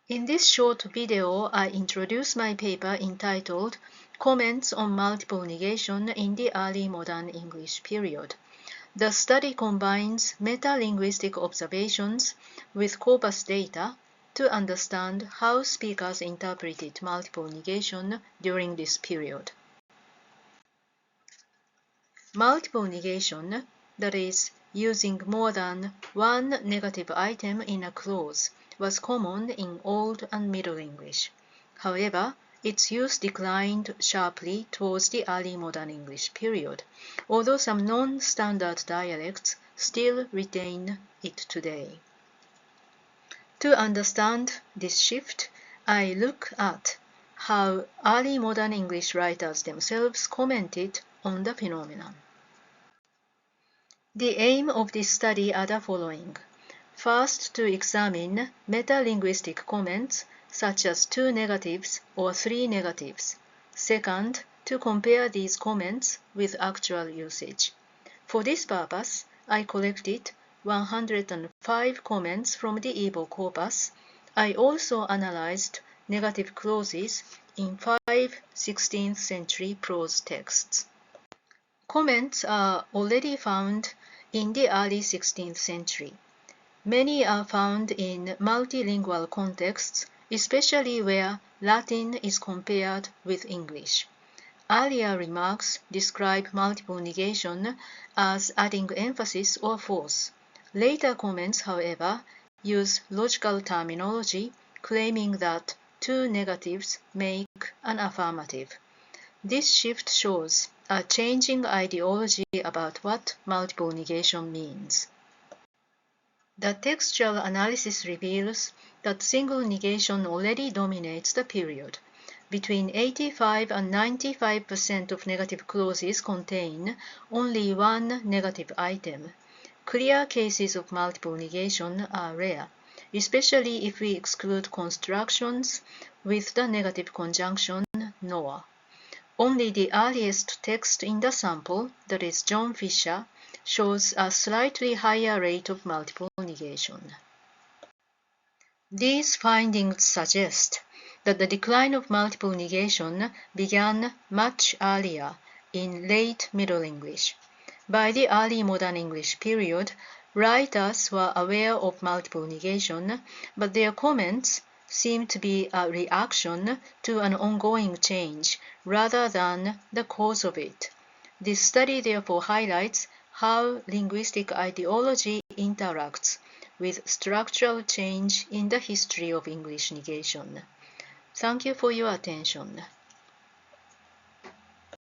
In this short video, I introduce my paper entitled Comments on Multiple Negation in the Early Modern English Period. The study combines meta-linguistic observations with corpus data to understand how speakers interpreted multiple negation during this period. Multiple negation, that is, using more than one negative item in a clause, was common in Old and Middle English. However, its use declined sharply towards the early modern English period, although some non-standard dialects still retain it today. To understand this shift, I look at how early modern English writers themselves commented on the phenomenon. The aim of this study are the following. First, to examine meta-linguistic comments such as 2 negatives or 3 negatives. Second, to compare these comments with actual usage. For this purpose, I collected 105 comments from the Igbo corpus. I also analyzed negative clauses in 5 16th century prose texts. Comments are already found in the early 16th century. Many are found in multilingual contexts, especially where Latin is compared with English. Earlier remarks describe multiple negation as adding emphasis or force. Later comments, however, use logical terminology, claiming that 2 negatives make an affirmative. This shift shows a changing ideology about what multiple negation means. The textual analysis reveals that single negation already dominates the period. Between 85 and 95% of negative clauses contain only one negative item. Clear cases of multiple negation are rare, especially if we exclude constructions with the negative conjunction nor. Only the earliest text in the sample, that is John Fisher, shows a slightly higher rate of multiple negation. These findings suggest that the decline of multiple negation began much earlier in late Middle English. By the early modern English period, writers were aware of multiple negation, but their comments seem to be a reaction to an ongoing change rather than the cause of it. This study therefore highlights how linguistic ideology interacts with structural change in the history of English negation. Thank you for your attention.